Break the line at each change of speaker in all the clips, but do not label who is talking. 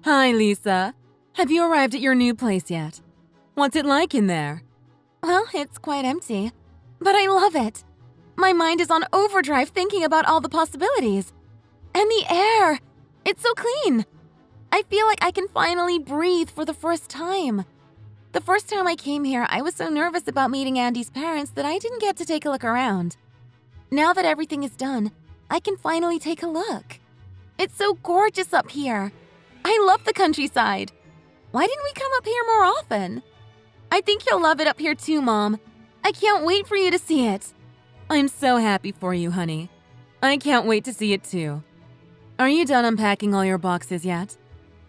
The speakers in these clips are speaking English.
Hi, Lisa. Have you arrived at your new place yet? What's it like in there?
Well, it's quite empty, but I love it. My mind is on overdrive thinking about all the possibilities. And the air, it's so clean. I feel like I can finally breathe for the first time. The first time I came here, I was so nervous about meeting Andy's parents that I didn't get to take a look around. Now that everything is done, I can finally take a look. It's so gorgeous up here. I love the countryside. Why didn't we come up here more often? I think you'll love it up here too, Mom. I can't wait for you to see it.
I'm so happy for you, honey. I can't wait to see it too. Are you done unpacking all your boxes yet?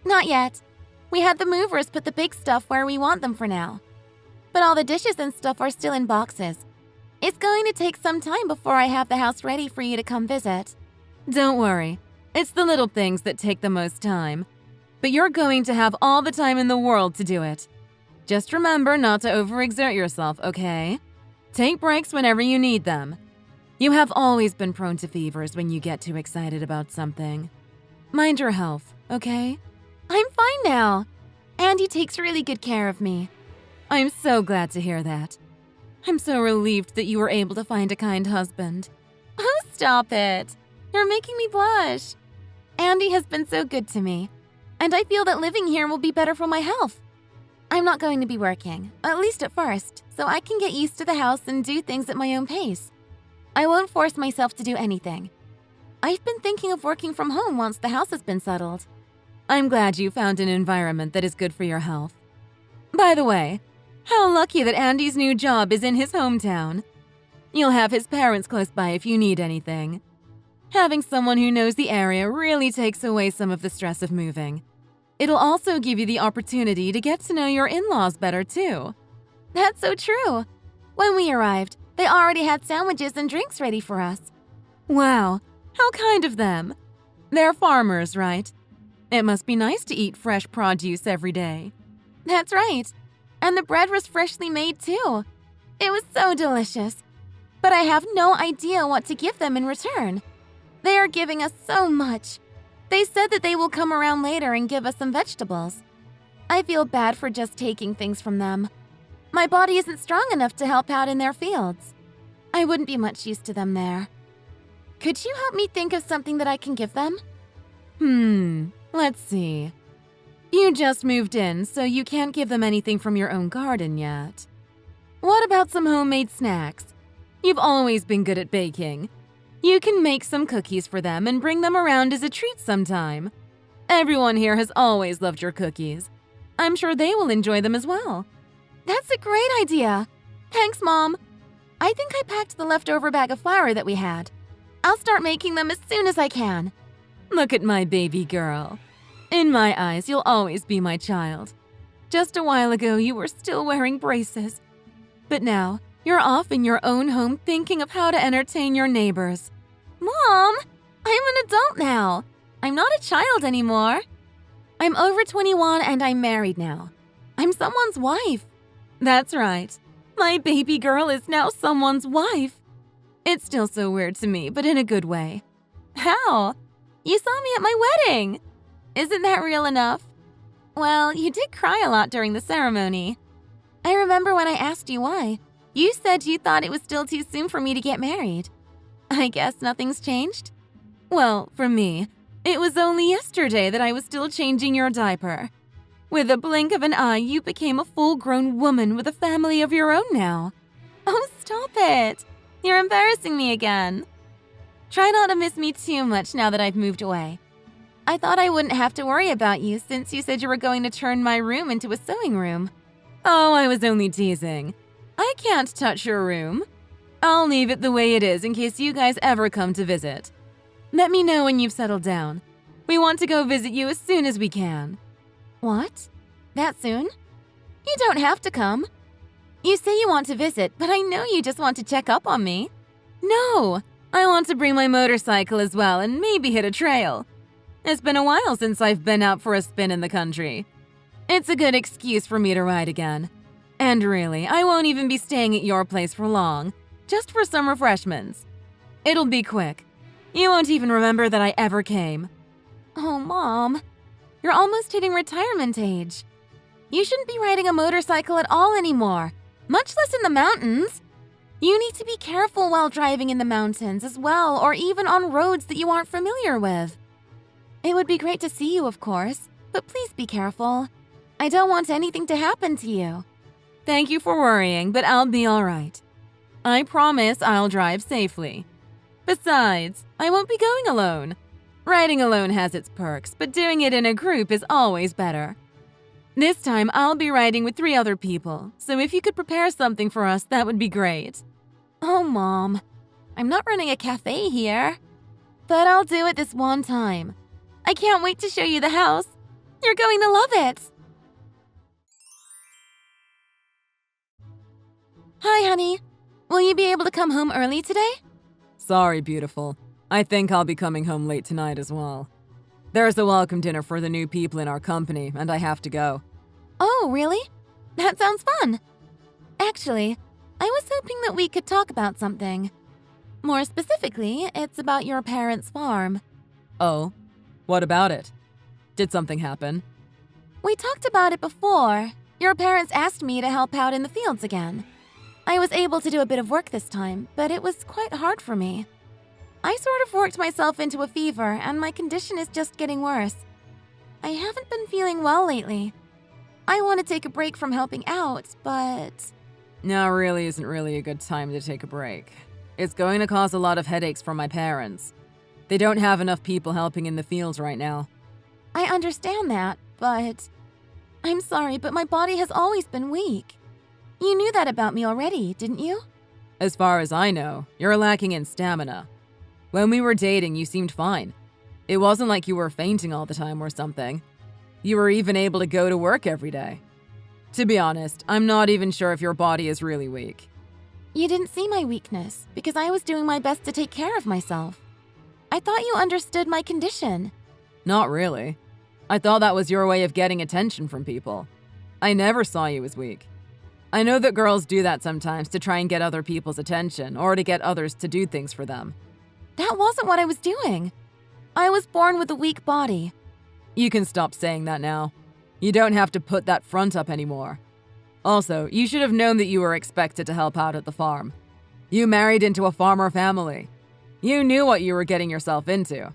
Not yet. We had the movers put the big stuff where we want them for now. But all the dishes and stuff are still in boxes. It's going to take some time before I have the house ready for you to come visit.
Don't worry. It's the little things that take the most time. But you're going to have all the time in the world to do it. Just remember not to overexert yourself, okay? Take breaks whenever you need them. You have always been prone to fevers when you get too excited about something. Mind your health, okay?
I'm fine now. Andy takes really good care of me.
I'm so glad to hear that. I'm so relieved that you were able to find a kind husband.
Oh, stop it. You're making me blush. Andy has been so good to me, and I feel that living here will be better for my health. I'm not going to be working, at least at first, so I can get used to the house and do things at my own pace. I won't force myself to do anything. I've been thinking of working from home once the house has been settled.
I'm glad you found an environment that is good for your health. By the way, how lucky that Andy's new job is in his hometown. You'll have his parents close by if you need anything. Having someone who knows the area really takes away some of the stress of moving. It'll also give you the opportunity to get to know your in-laws better too.
That's so true. When we arrived, they already had sandwiches and drinks ready for us.
Wow, how kind of them. They're farmers, right? It must be nice to eat fresh produce every day.
That's right. And the bread was freshly made too. It was so delicious. But I have no idea what to give them in return. They are giving us so much. They said that they will come around later and give us some vegetables. I feel bad for just taking things from them. My body isn't strong enough to help out in their fields. I wouldn't be much use to them there. Could you help me think of something that I can give them?
Let's see. You just moved in, so you can't give them anything from your own garden yet. What about some homemade snacks? You've always been good at baking. You can make some cookies for them and bring them around as a treat sometime. Everyone here has always loved your cookies. I'm sure they will enjoy them as well.
That's a great idea. Thanks, Mom. I think I packed the leftover bag of flour that we had. I'll start making them as soon as I can.
Look at my baby girl. In my eyes, you'll always be my child. Just a while ago, you were still wearing braces. But now, you're off in your own home thinking of how to entertain your neighbors.
Mom, I'm an adult now. I'm not a child anymore. I'm over 21 and I'm married now. I'm someone's wife.
That's right. My baby girl is now someone's wife. It's still so weird to me, but in a good way.
How? You saw me at my wedding. Isn't that real enough? Well, you did cry a lot during the ceremony. I remember when I asked you why. You said you thought it was still too soon for me to get married. I guess nothing's changed?
Well, for me, it was only yesterday that I was still changing your diaper. With a blink of an eye, you became a full-grown woman with a family of your own now.
Oh, stop it. You're embarrassing me again. Try not to miss me too much now that I've moved away. I thought I wouldn't have to worry about you since you said you were going to turn my room into a sewing room.
Oh, I was only teasing. I can't touch your room. I'll leave it the way it is in case you guys ever come to visit. Let me know when you've settled down. We want to go visit you as soon as we can.
What? That soon? You don't have to come. You say you want to visit, but I know you just want to check up on me.
No, I want to bring my motorcycle as well and maybe hit a trail. It's been a while since I've been out for a spin in the country. It's a good excuse for me to ride again. And really, I won't even be staying at your place for long, just for some refreshments. It'll be quick. You won't even remember that I ever came.
Oh, Mom. You're almost hitting retirement age. You shouldn't be riding a motorcycle at all anymore, much less in the mountains. You need to be careful while driving in the mountains as well, or even on roads that you aren't familiar with. It would be great to see you, of course, but please be careful. I don't want anything to happen to you.
Thank you for worrying, but I'll be all right. I promise I'll drive safely. Besides, I won't be going alone. Riding alone has its perks, but doing it in a group is always better. This time, I'll be riding with 3 other people, so if you could prepare something for us, that would be great.
Oh, Mom, I'm not running a cafe here. But I'll do it this one time. I can't wait to show you the house. You're going to love it. Hi, honey. Will you be able to come home early today?
Sorry, beautiful. I think I'll be coming home late tonight as well. There's a welcome dinner for the new people in our company, and I have to go.
Oh, really? That sounds fun. Actually, I was hoping that we could talk about something. More specifically, it's about your parents' farm.
Oh? What about it? Did something happen?
We talked about it before. Your parents asked me to help out in the fields again. I was able to do a bit of work this time, but it was quite hard for me. I sort of worked myself into a fever, and my condition is just getting worse. I haven't been feeling well lately. I want to take a break from helping out, but...
Now really isn't really a good time to take a break. It's going to cause a lot of headaches for my parents. They don't have enough people helping in the fields right now.
I understand that, but... I'm sorry, but my body has always been weak. You knew that about me already, didn't you?
As far as I know, you're lacking in stamina. When we were dating, you seemed fine. It wasn't like you were fainting all the time or something. You were even able to go to work every day. To be honest, I'm not even sure if your body is really weak.
You didn't see my weakness because I was doing my best to take care of myself. I thought you understood my condition.
Not really. I thought that was your way of getting attention from people. I never saw you as weak. I know that girls do that sometimes to try and get other people's attention or to get others to do things for them.
That wasn't what I was doing. I was born with a weak body.
You can stop saying that now. You don't have to put that front up anymore. Also, you should have known that you were expected to help out at the farm. You married into a farmer family. You knew what you were getting yourself into.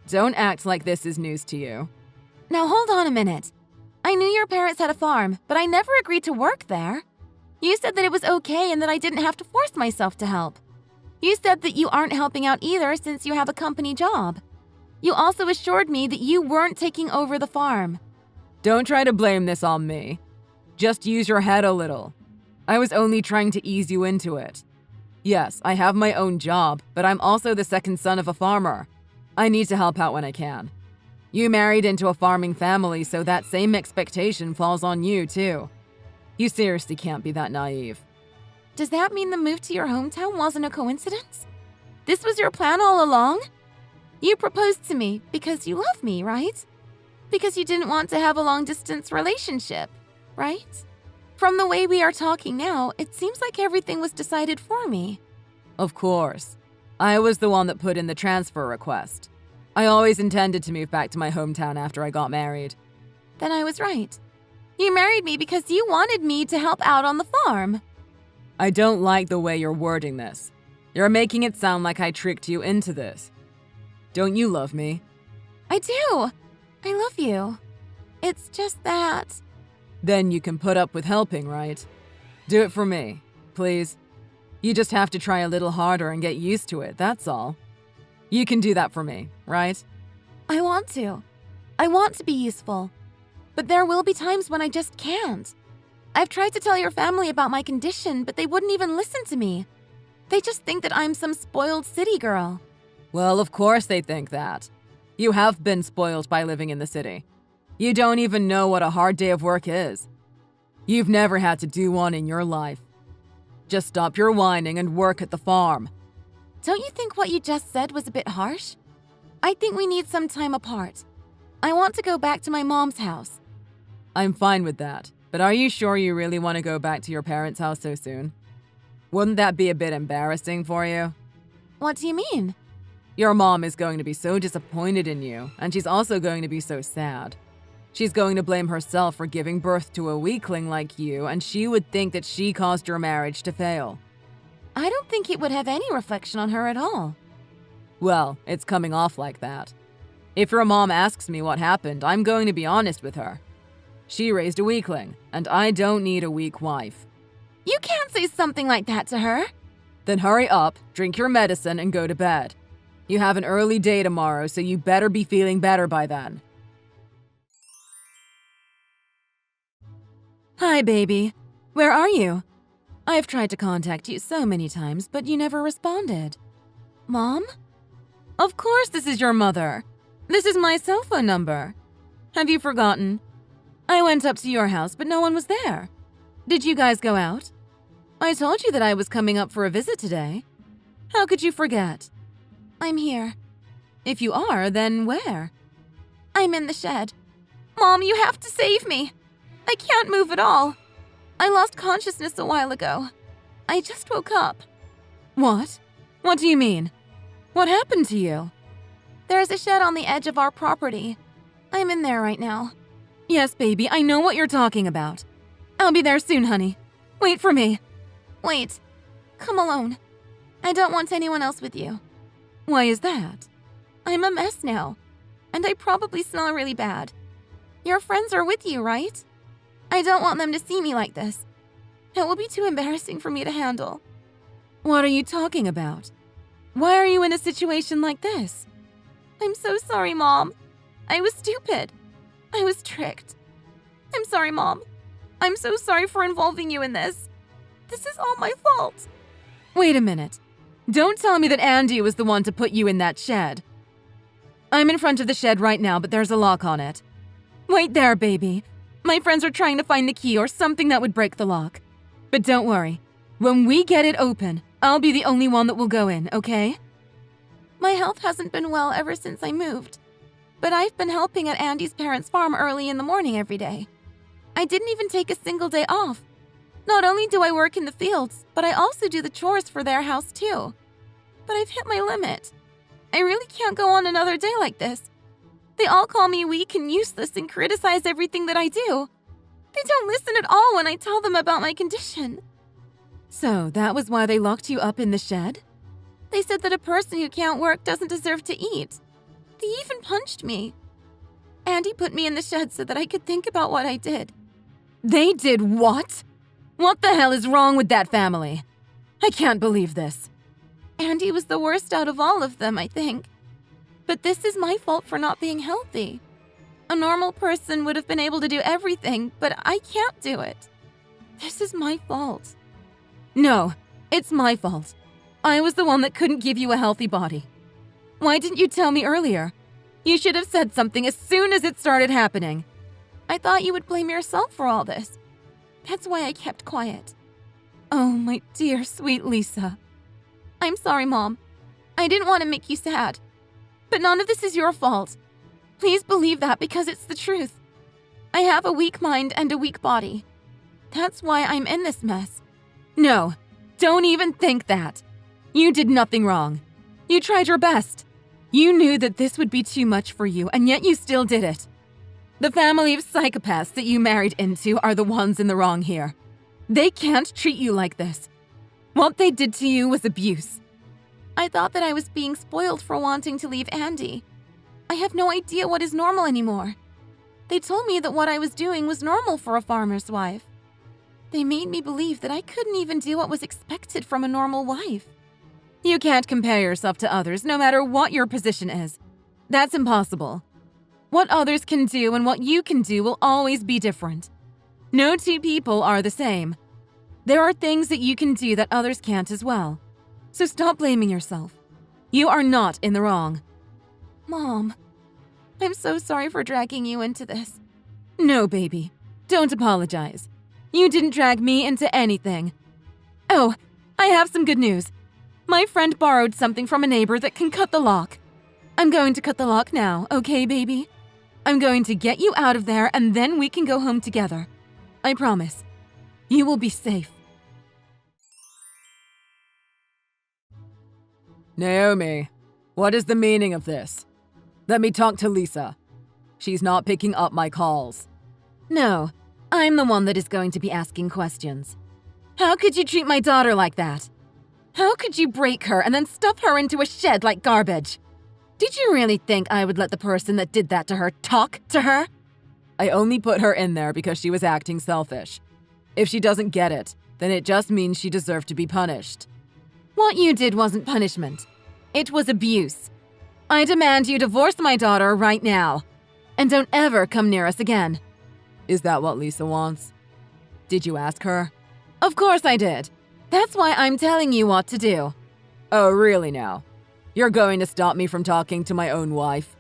Don't act like this is news to you.
Now hold on a minute. I knew your parents had a farm, but I never agreed to work there. You said that it was okay and that I didn't have to force myself to help. You said that you aren't helping out either since you have a company job. You also assured me that you weren't taking over the farm.
Don't try to blame this on me. Just use your head a little. I was only trying to ease you into it. Yes, I have my own job, but I'm also the second son of a farmer. I need to help out when I can. You married into a farming family, so that same expectation falls on you, too. You seriously can't be that naive.
Does that mean the move to your hometown wasn't a coincidence? This was your plan all along? You proposed to me because you love me, right? Because you didn't want to have a long-distance relationship, right? From the way we are talking now, it seems like everything was decided for me.
Of course. I was the one that put in the transfer request. I always intended to move back to my hometown after I got married.
Then I was right. You married me because you wanted me to help out on the farm.
I don't like the way you're wording this. You're making it sound like I tricked you into this. Don't you love me?
I do. I love you. It's just that...
Then you can put up with helping, right? Do it for me, please. You just have to try a little harder and get used to it, that's all. You can do that for me, right?
I want to. I want to be useful. But there will be times when I just can't. I've tried to tell your family about my condition, but they wouldn't even listen to me. They just think that I'm some spoiled city girl.
Well, of course they think that. You have been spoiled by living in the city. You don't even know what a hard day of work is. You've never had to do one in your life. Just stop your whining and work at the farm.
Don't you think what you just said was a bit harsh? I think we need some time apart. I want to go back to my mom's house.
I'm fine with that, but are you sure you really want to go back to your parents' house so soon? Wouldn't that be a bit embarrassing for you?
What do you mean?
Your mom is going to be so disappointed in you, and she's also going to be so sad. She's going to blame herself for giving birth to a weakling like you, and she would think that she caused your marriage to fail.
I don't think it would have any reflection on her at all.
Well, it's coming off like that. If your mom asks me what happened, I'm going to be honest with her. She raised a weakling, and I don't need a weak wife.
You can't say something like that to her.
Then hurry up, drink your medicine, and go to bed. You have an early day tomorrow, so you better be feeling better by then. Hi, baby. Where are you? I've tried to contact you so many times, but you never responded.
Mom?
Of course this is your mother. This is my cell phone number. Have you forgotten? I went up to your house, but no one was there. Did you guys go out? I told you that I was coming up for a visit today. How could you forget?
I'm here.
If you are, then where?
I'm in the shed. Mom, you have to save me. I can't move at all. I lost consciousness a while ago. I just woke up.
What? What do you mean? What happened to you?
There's a shed on the edge of our property. I'm in there right now.
Yes, baby, I know what you're talking about. I'll be there soon, honey. Wait for me.
Wait. Come alone. I don't want anyone else with you.
Why is that?
I'm a mess now, and I probably smell really bad. Your friends are with you, right? I don't want them to see me like this. It will be too embarrassing for me to handle.
What are you talking about? Why are you in a situation like this?
I'm so sorry, Mom. I was stupid. I was tricked. I'm sorry, Mom. I'm so sorry for involving you in this. This is all my fault.
Wait a minute. Don't tell me that Andy was the one to put you in that shed. I'm in front of the shed right now, but there's a lock on it. Wait there, baby. My friends are trying to find the key or something that would break the lock. But don't worry. When we get it open, I'll be the only one that will go in, okay?
My health hasn't been well ever since I moved. But I've been helping at Andy's parents' farm early in the morning every day. I didn't even take a single day off. Not only do I work in the fields, but I also do the chores for their house too. But I've hit my limit. I really can't go on another day like this. They all call me weak and useless and criticize everything that I do. They don't listen at all when I tell them about my condition.
So that was why they locked you up in the shed?
They said that a person who can't work doesn't deserve to eat. They even punched me. Andy put me in the shed so that I could think about what I did.
They did what? What the hell is wrong with that family? I can't believe this.
Andy was the worst out of all of them, I think. But this is my fault for not being healthy. A normal person would have been able to do everything, but I can't do it. This is my fault.
No, it's my fault. I was the one that couldn't give you a healthy body. Why didn't you tell me earlier? You should have said something as soon as it started happening.
I thought you would blame yourself for all this. That's why I kept quiet.
Oh, my dear, sweet Lisa.
I'm sorry, Mom. I didn't want to make you sad. But none of this is your fault. Please believe that because it's the truth. I have a weak mind and a weak body. That's why I'm in this mess.
No, don't even think that. You did nothing wrong. You tried your best. You knew that this would be too much for you, and yet you still did it. The family of psychopaths that you married into are the ones in the wrong here. They can't treat you like this. What they did to you was abuse.
I thought that I was being spoiled for wanting to leave Andy. I have no idea what is normal anymore. They told me that what I was doing was normal for a farmer's wife. They made me believe that I couldn't even do what was expected from a normal wife.
You can't compare yourself to others no matter what your position is. That's impossible. What others can do and what you can do will always be different. No two people are the same. There are things that you can do that others can't as well. So stop blaming yourself. You are not in the wrong.
Mom, I'm so sorry for dragging you into this.
No, baby. Don't apologize. You didn't drag me into anything. Oh, I have some good news. My friend borrowed something from a neighbor that can cut the lock. I'm going to cut the lock now, okay, baby? I'm going to get you out of there and then we can go home together. I promise. You will be safe. Naomi, what is the meaning of this? Let me talk to Lisa. She's not picking up my calls.
No, I'm the one that is going to be asking questions. How could you treat my daughter like that? How could you break her and then stuff her into a shed like garbage? Did you really think I would let the person that did that to her talk to her?
I only put her in there because she was acting selfish. If she doesn't get it, then it just means she deserved to be punished.
What you did wasn't punishment. It was abuse. I demand you divorce my daughter right now. And don't ever come near us again.
Is that what Lisa wants? Did you ask her?
Of course I did. That's why I'm telling you what to do.
Oh, really now? You're going to stop me from talking to my own wife?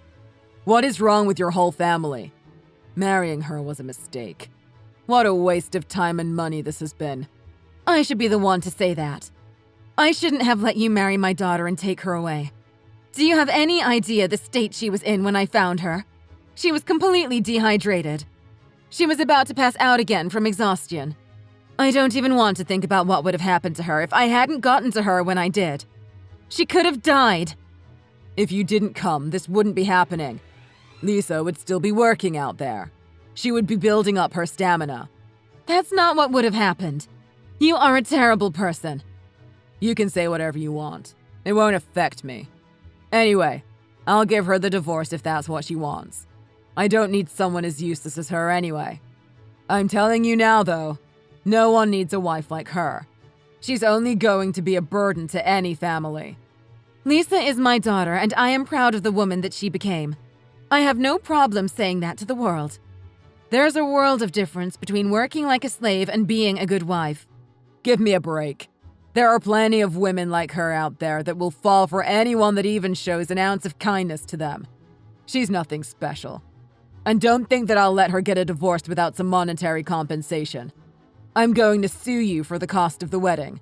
What is wrong with your whole family? Marrying her was a mistake. What a waste of time and money this has been.
I should be the one to say that. I shouldn't have let you marry my daughter and take her away. Do you have any idea the state she was in when I found her? She was completely dehydrated. She was about to pass out again from exhaustion. I don't even want to think about what would have happened to her if I hadn't gotten to her when I did. She could have died.
If you didn't come, this wouldn't be happening. Lisa would still be working out there. She would be building up her stamina.
That's not what would have happened. You are a terrible person.
You can say whatever you want. It won't affect me. Anyway, I'll give her the divorce if that's what she wants. I don't need someone as useless as her anyway. I'm telling you now, though, no one needs a wife like her. She's only going to be a burden to any family.
Lisa is my daughter, and I am proud of the woman that she became. I have no problem saying that to the world. There's a world of difference between working like a slave and being a good wife.
Give me a break. There are plenty of women like her out there that will fall for anyone that even shows an ounce of kindness to them. She's nothing special. And don't think that I'll let her get a divorce without some monetary compensation. I'm going to sue you for the cost of the wedding.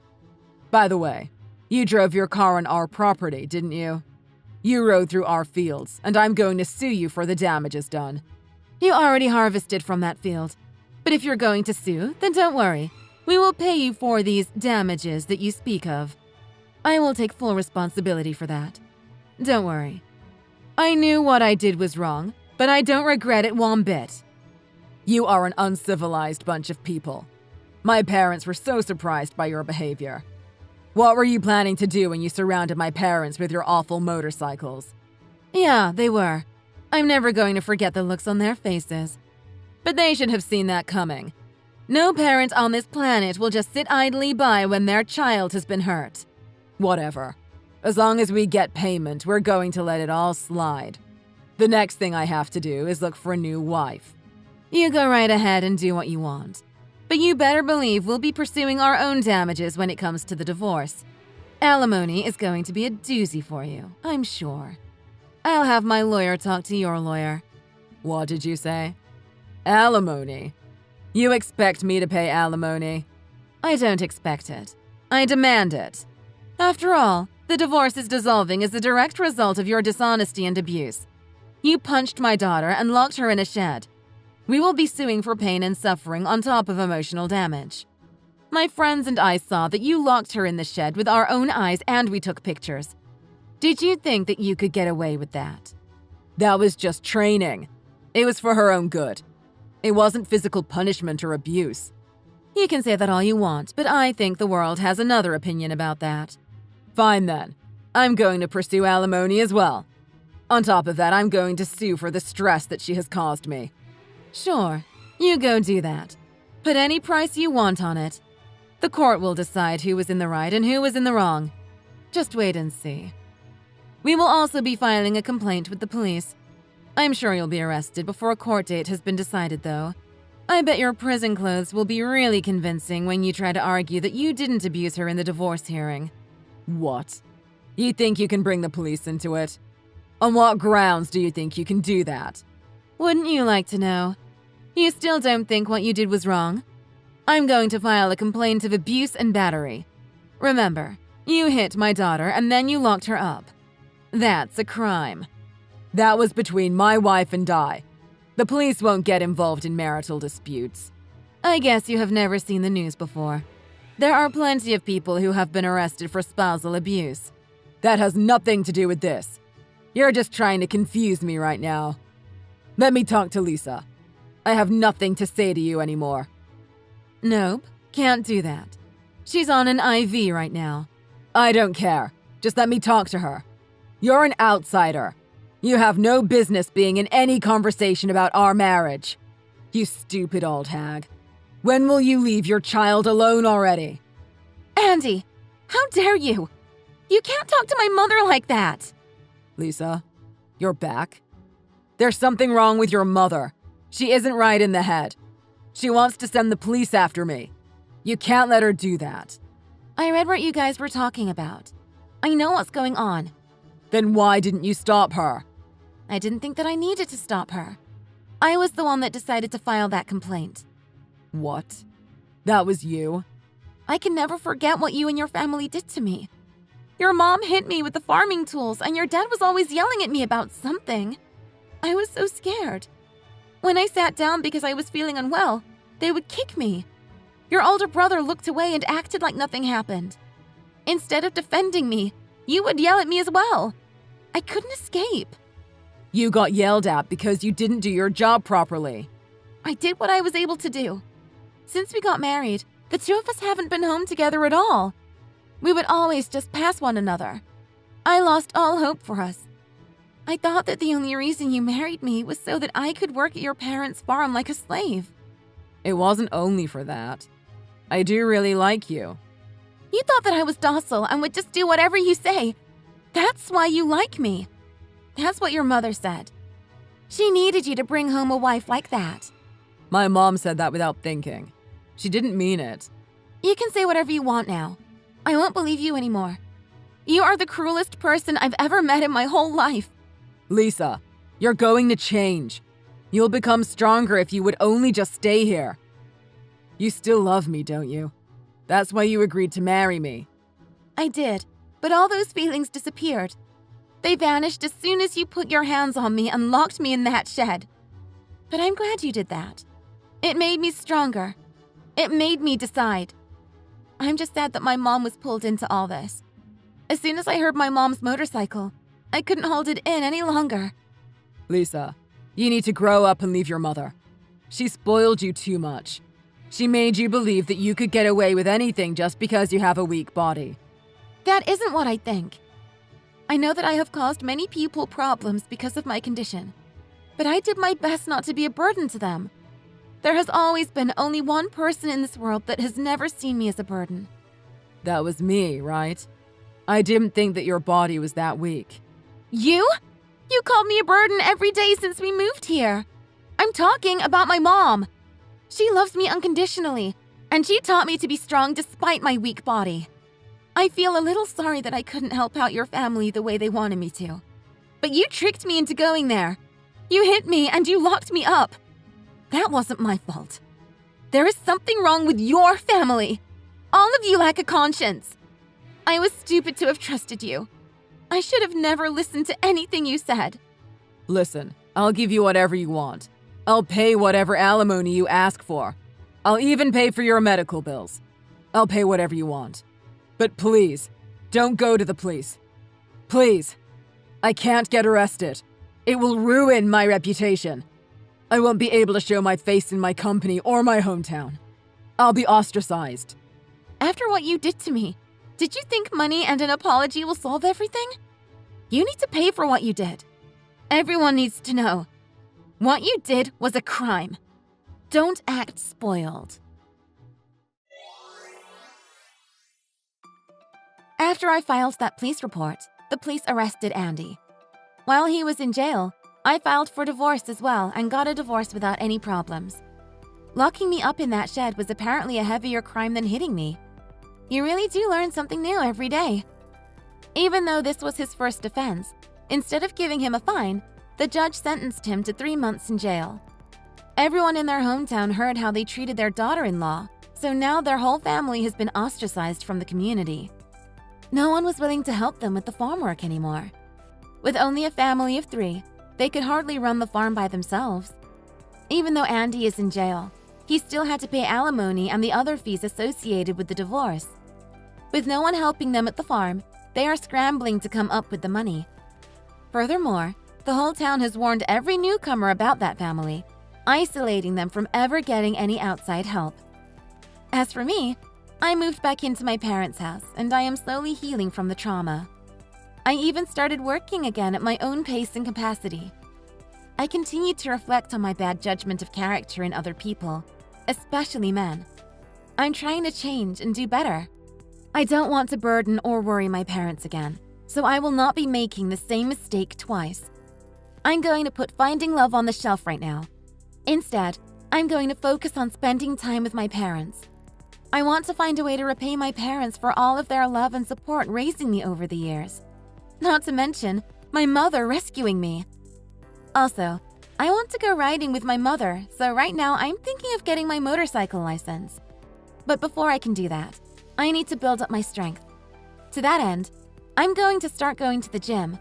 By the way, you drove your car on our property, didn't you? You rode through our fields, and I'm going to sue you for the damages done.
You already harvested from that field. But if you're going to sue, then don't worry. We will pay you for these damages that you speak of. I will take full responsibility for that. Don't worry. I knew what I did was wrong, but I don't regret it one bit.
You are an uncivilized bunch of people. My parents were so surprised by your behavior. What were you planning to do when you surrounded my parents with your awful motorcycles?
Yeah, they were. I'm never going to forget the looks on their faces. But they should have seen that coming. No parent on this planet will just sit idly by when their child has been hurt.
Whatever. As long as we get payment, we're going to let it all slide. The next thing I have to do is look for a new wife.
You go right ahead and do what you want. But you better believe we'll be pursuing our own damages when it comes to the divorce. Alimony is going to be a doozy for you, I'm sure. I'll have my lawyer talk to your lawyer.
What did you say? Alimony? You expect me to pay alimony?
I don't expect it. I demand it. After all, the divorce is dissolving as a direct result of your dishonesty and abuse. You punched my daughter and locked her in a shed. We will be suing for pain and suffering on top of emotional damage. My friends and I saw that you locked her in the shed with our own eyes and we took pictures. Did you think that you could get away with that?
That was just training. It was for her own good. It wasn't physical punishment or abuse.
You can say that all you want, but I think the world has another opinion about that.
Fine then. I'm going to pursue alimony as well. On top of that, I'm going to sue for the stress that she has caused me.
Sure, you go do that. Put any price you want on it. The court will decide who was in the right and who was in the wrong. Just wait and see. We will also be filing a complaint with the police. I'm sure you'll be arrested before a court date has been decided, though. I bet your prison clothes will be really convincing when you try to argue that you didn't abuse her in the divorce hearing.
What? You think you can bring the police into it? On what grounds do you think you can do that?
Wouldn't you like to know? You still don't think what you did was wrong? I'm going to file a complaint of abuse and battery. Remember, you hit my daughter and then you locked her up. That's a crime.
That was between my wife and I. The police won't get involved in marital disputes.
I guess you have never seen the news before. There are plenty of people who have been arrested for spousal abuse.
That has nothing to do with this. You're just trying to confuse me right now.
Let me talk to Lisa. I have nothing to say to you anymore.
Nope, can't do that. She's on an IV right now.
I don't care. Just let me talk to her. You're an outsider. You have no business being in any conversation about our marriage. You stupid old hag. When will you leave your child alone already?
Andy, how dare you? You can't talk to my mother like that.
Lisa, you're back. There's something wrong with your mother. She isn't right in the head. She wants to send the police after me. You can't let her do that.
I read what you guys were talking about. I know what's going on.
Then why didn't you stop her?
I didn't think that I needed to stop her. I was the one that decided to file that complaint.
What? That was you?
I can never forget what you and your family did to me. Your mom hit me with the farming tools, and your dad was always yelling at me about something. I was so scared. When I sat down because I was feeling unwell, they would kick me. Your older brother looked away and acted like nothing happened. Instead of defending me, you would yell at me as well. I couldn't escape.
You got yelled at because you didn't do your job properly.
I did what I was able to do. Since we got married, the two of us haven't been home together at all. We would always just pass one another. I lost all hope for us. I thought that the only reason you married me was so that I could work at your parents' farm like a slave.
It wasn't only for that. I do really like you.
You thought that I was docile and would just do whatever you say. That's why you like me. That's what your mother said. She needed you to bring home a wife like that.
My mom said that without thinking. She didn't mean it.
You can say whatever you want now. I won't believe you anymore. You are the cruelest person I've ever met in my whole life.
Lisa, you're going to change. You'll become stronger if you would only just stay here. You still love me, don't you? That's why you agreed to marry me.
I did, but all those feelings disappeared. They vanished as soon as you put your hands on me and locked me in that shed. But I'm glad you did that. It made me stronger. It made me decide. I'm just sad that my mom was pulled into all this. As soon as I heard my mom's motorcycle, I couldn't hold it in any longer.
Lisa, you need to grow up and leave your mother. She spoiled you too much. She made you believe that you could get away with anything just because you have a weak body.
That isn't what I think. I know that I have caused many people problems because of my condition, but I did my best not to be a burden to them. There has always been only one person in this world that has never seen me as a burden.
That was me, right? I didn't think that your body was that weak.
You? You called me a burden every day since we moved here. I'm talking about my mom. She loves me unconditionally, and she taught me to be strong despite my weak body. I feel a little sorry that I couldn't help out your family the way they wanted me to. But you tricked me into going there. You hit me and you locked me up. That wasn't my fault. There is something wrong with your family. All of you lack a conscience. I was stupid to have trusted you. I should have never listened to anything you said.
Listen, I'll give you whatever you want. I'll pay whatever alimony you ask for. I'll even pay for your medical bills. I'll pay whatever you want. But please, don't go to the police. Please. I can't get arrested. It will ruin my reputation. I won't be able to show my face in my company or my hometown. I'll be ostracized.
After what you did to me, did you think money and an apology will solve everything? You need to pay for what you did. Everyone needs to know. What you did was a crime. Don't act spoiled. After I filed that police report, the police arrested Andy. While he was in jail, I filed for divorce as well and got a divorce without any problems. Locking me up in that shed was apparently a heavier crime than hitting me. You really do learn something new every day. Even though this was his first offense, instead of giving him a fine, the judge sentenced him to 3 months in jail. Everyone in their hometown heard how they treated their daughter-in-law, so now their whole family has been ostracized from the community. No one was willing to help them with the farm work anymore. With only a family of 3, they could hardly run the farm by themselves. Even though Andy is in jail, he still had to pay alimony and the other fees associated with the divorce. With no one helping them at the farm, they are scrambling to come up with the money. Furthermore, The whole town has warned every newcomer about that family, isolating them from ever getting any outside help. As for me, I moved back into my parents' house and I am slowly healing from the trauma. I even started working again at my own pace and capacity. I continued to reflect on my bad judgment of character in other people, especially men. I'm trying to change and do better. I don't want to burden or worry my parents again, so I will not be making the same mistake twice. I'm going to put finding love on the shelf right now. Instead, I'm going to focus on spending time with my parents. I want to find a way to repay my parents for all of their love and support raising me over the years. Not to mention, my mother rescuing me. Also, I want to go riding with my mother, so right now I'm thinking of getting my motorcycle license. But before I can do that, I need to build up my strength. To that end, I'm going to start going to the gym.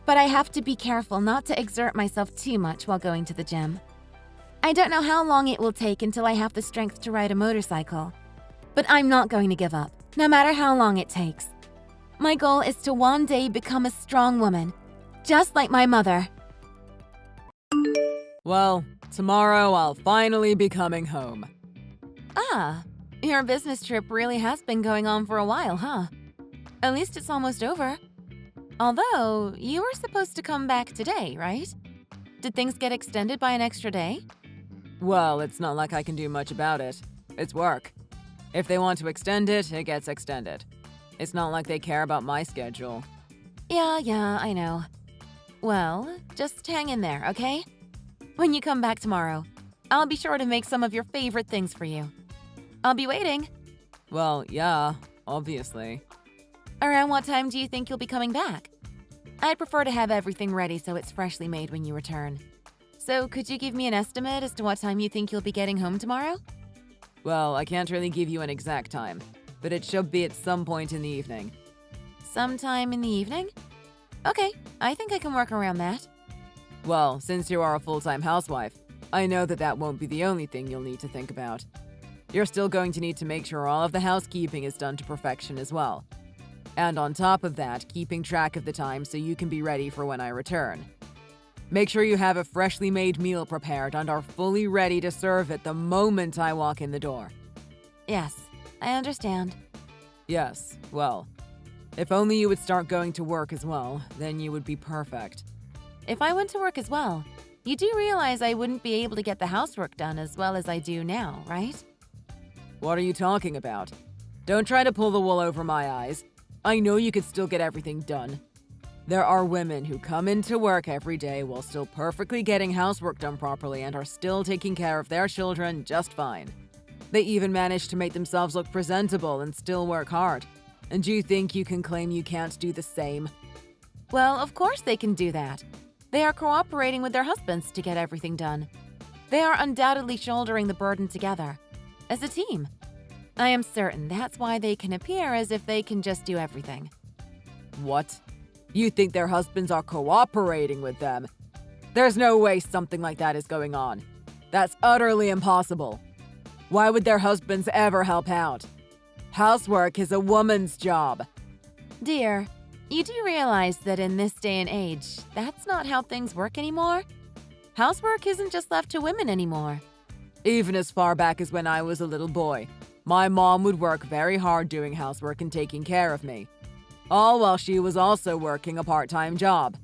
But I have to be careful not to exert myself too much while going to the gym. I don't know how long it will take until I have the strength to ride a motorcycle. But I'm not going to give up, no matter how long it takes. My goal is to one day become a strong woman, just like my mother.
Well, tomorrow I'll finally be coming home.
Ah, your business trip really has been going on for a while, huh? At least it's almost over. Although, you were supposed to come back today, right? Did things get extended by an extra day?
Well, it's not like I can do much about it. It's work. If they want to extend it, it gets extended. It's not like they care about my schedule.
Yeah, I know. Well, just hang in there, okay? When you come back tomorrow, I'll be sure to make some of your favorite things for you. I'll be waiting.
Well, yeah, obviously.
Around what time do you think you'll be coming back? I'd prefer to have everything ready so it's freshly made when you return. So could you give me an estimate as to what time you think you'll be getting home tomorrow?
Well, I can't really give you an exact time, but it should be at some point in the evening.
Sometime in the evening? Okay, I think I can work around that.
Well, since you are a full-time housewife, I know that that won't be the only thing you'll need to think about. You're still going to need to make sure all of the housekeeping is done to perfection as well. And on top of that, keeping track of the time so you can be ready for when I return. Make sure you have a freshly made meal prepared and are fully ready to serve it the moment I walk in the door.
Yes, I understand.
Yes, well, if only you would start going to work as well, then you would be perfect.
If I went to work as well, you do realize I wouldn't be able to get the housework done as well as I do now, right?
What are you talking about? Don't try to pull the wool over my eyes. I know you could still get everything done. There are women who come into work every day while still perfectly getting housework done properly and are still taking care of their children just fine. They even manage to make themselves look presentable and still work hard. And do you think you can claim you can't do the same?
Well, of course they can do that. They are cooperating with their husbands to get everything done. They are undoubtedly shouldering the burden together, as a team. I am certain that's why they can appear as if they can just do everything.
What? You think their husbands are cooperating with them? There's no way something like that is going on. That's utterly impossible. Why would their husbands ever help out? Housework is a woman's job.
Dear, you do realize that in this day and age, that's not how things work anymore? Housework isn't just left to women anymore.
Even as far back as when I was a little boy, my mom would work very hard doing housework and taking care of me, all while she was also working a part-time job.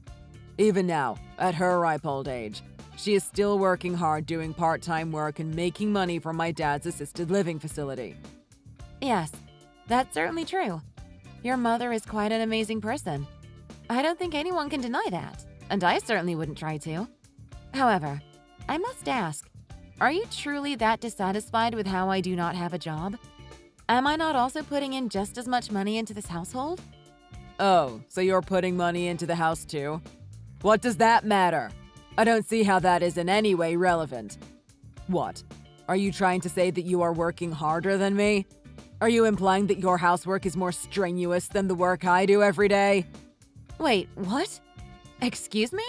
Even now, at her ripe old age, she is still working hard doing part-time work and making money from my dad's assisted living facility.
Yes, that's certainly true. Your mother is quite an amazing person. I don't think anyone can deny that, and I certainly wouldn't try to. However, I must ask, are you truly that dissatisfied with how I do not have a job? Am I not also putting in just as much money into this household?
Oh, so you're putting money into the house too? What does that matter? I don't see how that is in any way relevant. What? Are you trying to say that you are working harder than me? Are you implying that your housework is more strenuous than the work I do every day?
Wait, what? Excuse me?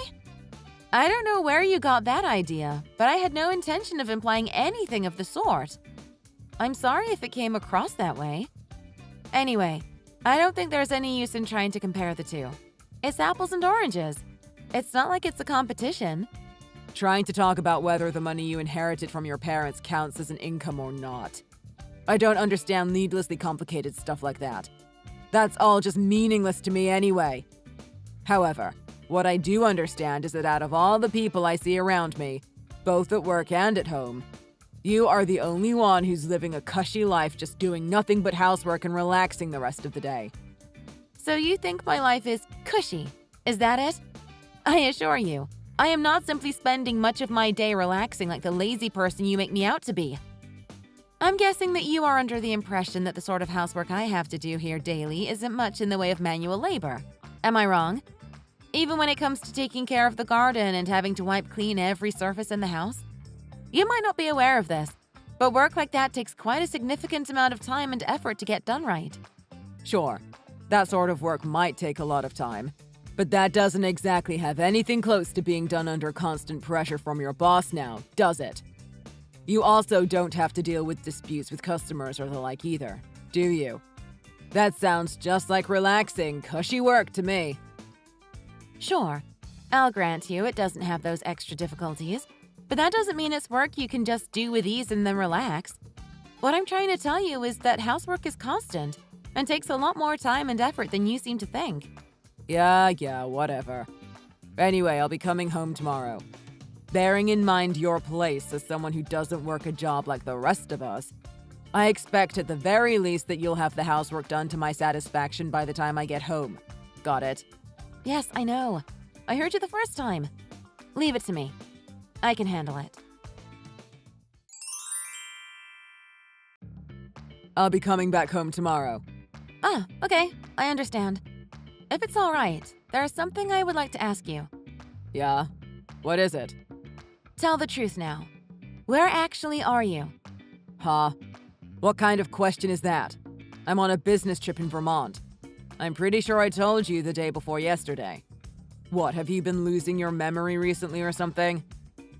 I don't know where you got that idea, but I had no intention of implying anything of the sort. I'm sorry if it came across that way. Anyway, I don't think there's any use in trying to compare the two. It's apples and oranges. It's not like it's a competition.
Trying to talk about whether the money you inherited from your parents counts as an income or not. I don't understand needlessly complicated stuff like that. That's all just meaningless to me anyway. However, what I do understand is that out of all the people I see around me, both at work and at home, you are the only one who's living a cushy life just doing nothing but housework and relaxing the rest of the day.
So you think my life is cushy? Is that it? I assure you, I am not simply spending much of my day relaxing like the lazy person you make me out to be. I'm guessing that you are under the impression that the sort of housework I have to do here daily isn't much in the way of manual labor. Am I wrong? Even when it comes to taking care of the garden and having to wipe clean every surface in the house? You might not be aware of this, but work like that takes quite a significant amount of time and effort to get done right.
Sure, that sort of work might take a lot of time, but that doesn't exactly have anything close to being done under constant pressure from your boss now, does it? You also don't have to deal with disputes with customers or the like either, do you? That sounds just like relaxing, cushy work to me.
Sure, I'll grant you it doesn't have those extra difficulties, but that doesn't mean it's work you can just do with ease and then relax. What I'm trying to tell you is that housework is constant and takes a lot more time and effort than you seem to think.
Yeah, whatever. Anyway, I'll be coming home tomorrow. Bearing in mind your place as someone who doesn't work a job like the rest of us, I expect at the very least that you'll have the housework done to my satisfaction by the time I get home. Got it?
Yes, I know. I heard you the first time. Leave it to me. I can handle it.
I'll be coming back home tomorrow.
Ah, okay. I understand. If it's all right, there's something I would like to ask you.
Yeah? What is it?
Tell the truth now. Where actually are you?
Huh? What kind of question is that? I'm on a business trip in Vermont. I'm pretty sure I told you the day before yesterday. What, have you been losing your memory recently or something?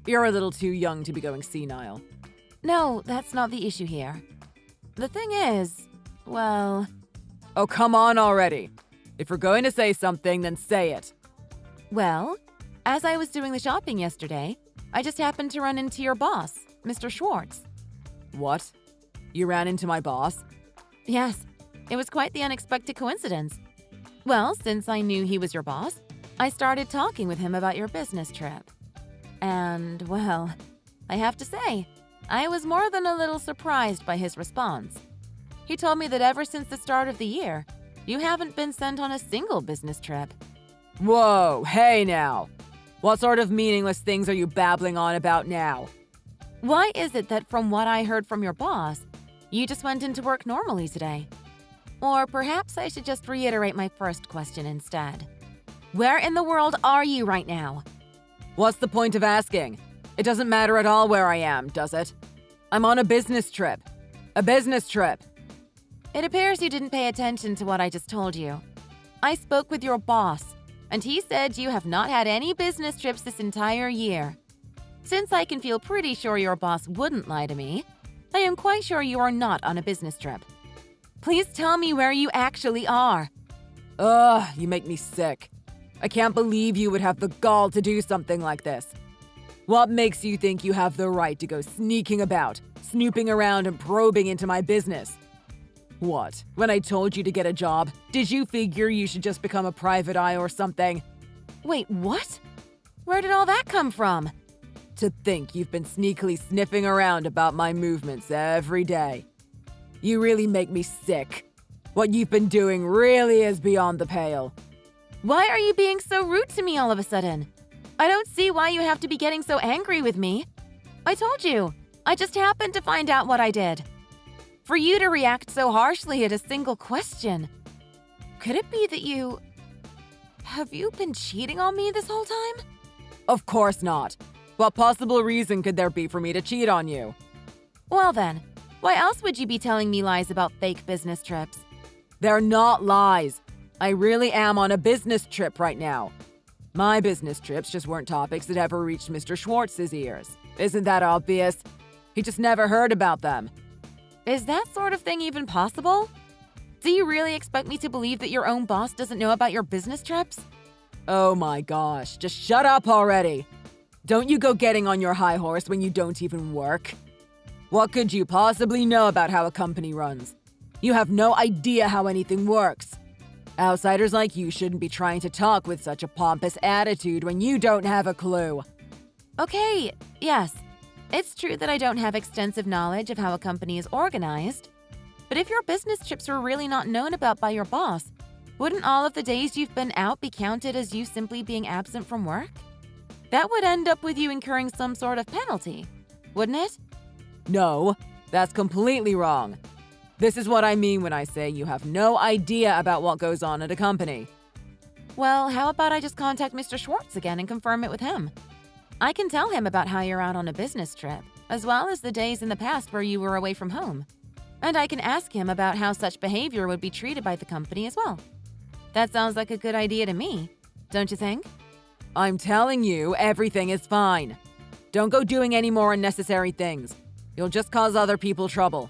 You're a little too young to be going senile.
No, that's not the issue here. The thing is, well...
Oh, come on already. If you're going to say something, then say it.
Well, as I was doing the shopping yesterday, I just happened to run into your boss, Mr. Schwartz.
What? You ran into my boss?
Yes, it was quite the unexpected coincidence. Well, since I knew he was your boss, I started talking with him about your business trip. And, well, I have to say, I was more than a little surprised by his response. He told me that ever since the start of the year, you haven't been sent on a single business trip.
Whoa, hey now. What sort of meaningless things are you babbling on about now?
Why is it that from what I heard from your boss, you just went into work normally today? Or perhaps I should just reiterate my first question instead. Where in the world are you right now?
What's the point of asking? It doesn't matter at all where I am, does it? I'm on a business trip. A business trip.
It appears you didn't pay attention to what I just told you. I spoke with your boss, and he said you have not had any business trips this entire year. Since I can feel pretty sure your boss wouldn't lie to me, I am quite sure you are not on a business trip. Please tell me where you actually are.
Ugh, you make me sick. I can't believe you would have the gall to do something like this. What makes you think you have the right to go sneaking about, snooping around and probing into my business? What? When I told you to get a job, did you figure you should just become a private eye or something?
Wait, what? Where did all that come from?
To think you've been sneakily sniffing around about my movements every day. You really make me sick. What you've been doing really is beyond the pale.
Why are you being so rude to me all of a sudden? I don't see why you have to be getting so angry with me. I told you, I just happened to find out what I did. For you to react so harshly at a single question. Could it be that you... Have you been cheating on me this whole time?
Of course not. What possible reason could there be for me to cheat on you?
Well then, why else would you be telling me lies about fake business trips?
They're not lies. I really am on a business trip right now. My business trips just weren't topics that ever reached Mr. Schwartz's ears. Isn't that obvious? He just never heard about them.
Is that sort of thing even possible? Do you really expect me to believe that your own boss doesn't know about your business trips?
Oh my gosh, just shut up already. Don't you go getting on your high horse when you don't even work. What could you possibly know about how a company runs? You have no idea how anything works. Outsiders like you shouldn't be trying to talk with such a pompous attitude when you don't have a clue.
Okay, yes. It's true that I don't have extensive knowledge of how a company is organized. But if your business trips were really not known about by your boss, wouldn't all of the days you've been out be counted as you simply being absent from work? That would end up with you incurring some sort of penalty, wouldn't it?
No, that's completely wrong. This is what I mean when I say you have no idea about what goes on at a company.
Well, how about I just contact Mr. Schwartz again and confirm it with him? I can tell him about how you're out on a business trip, as well as the days in the past where you were away from home. And I can ask him about how such behavior would be treated by the company as well. That sounds like a good idea to me, don't you think?
I'm telling you, everything is fine. Don't go doing any more unnecessary things. You'll just cause other people trouble.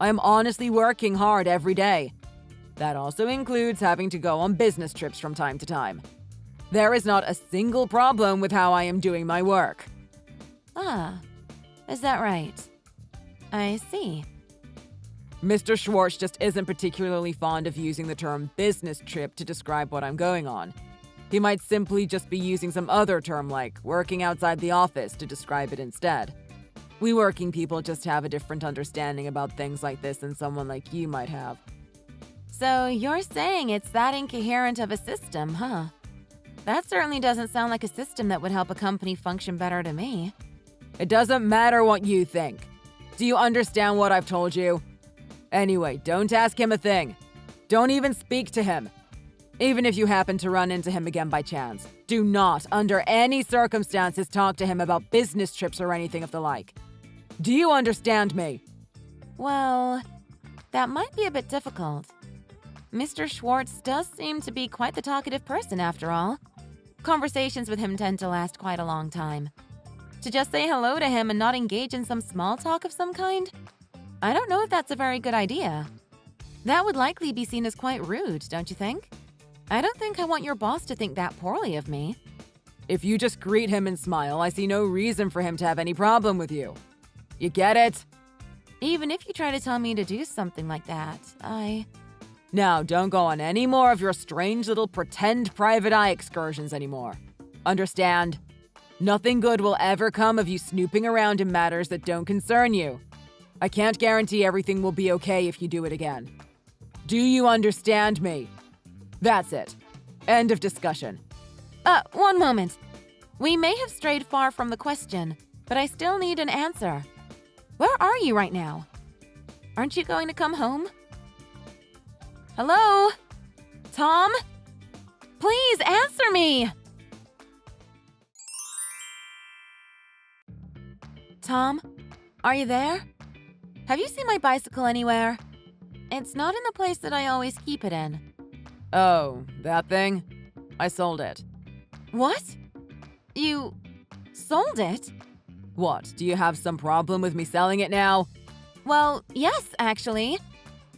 I am honestly working hard every day. That also includes having to go on business trips from time to time. There is not a single problem with how I am doing my work.
Ah, is that right? I see.
Mr. Schwartz just isn't particularly fond of using the term business trip to describe what I'm going on. He might simply just be using some other term like working outside the office to describe it instead. We working people just have a different understanding about things like this than someone like you might have.
So you're saying it's that incoherent of a system, huh? That certainly doesn't sound like a system that would help a company function better to me.
It doesn't matter what you think. Do you understand what I've told you? Anyway, don't ask him a thing. Don't even speak to him. Even if you happen to run into him again by chance, do not, under any circumstances, talk to him about business trips or anything of the like. Do you understand me?
Well, that might be a bit difficult. Mr. Schwartz does seem to be quite the talkative person after all. Conversations with him tend to last quite a long time. To just say hello to him and not engage in some small talk of some kind? I don't know if that's a very good idea. That would likely be seen as quite rude, don't you think? I don't think I want your boss to think that poorly of me.
If you just greet him and smile, I see no reason for him to have any problem with you. You get it?
Even if you try to tell me to do something like that,
Now, don't go on any more of your strange little pretend private eye excursions anymore. Understand? Nothing good will ever come of you snooping around in matters that don't concern you. I can't guarantee everything will be okay if you do it again. Do you understand me? That's it. End of discussion.
One moment. We may have strayed far from the question, but I still need an answer. Where are you right now? Aren't you going to come home? Hello? Tom? Please answer me! Tom, are you there? Have you seen my bicycle anywhere? It's not in the place that I always keep it in.
Oh, that thing? I sold it.
What? You sold it?
What, do you have some problem with me selling it now?
Well, yes, actually.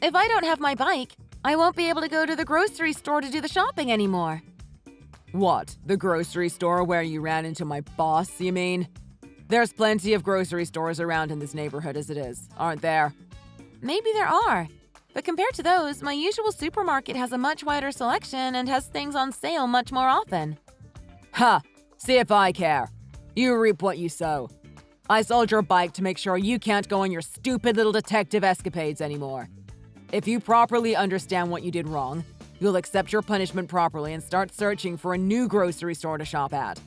If I don't have my bike, I won't be able to go to the grocery store to do the shopping anymore.
What, the grocery store where you ran into my boss, you mean? There's plenty of grocery stores around in this neighborhood as it is, aren't there?
Maybe there are. But compared to those, my usual supermarket has a much wider selection and has things on sale much more often.
Ha! See if I care. You reap what you sow. I sold your bike to make sure you can't go on your stupid little detective escapades anymore. If you properly understand what you did wrong, you'll accept your punishment properly and start searching for a new grocery store to shop at.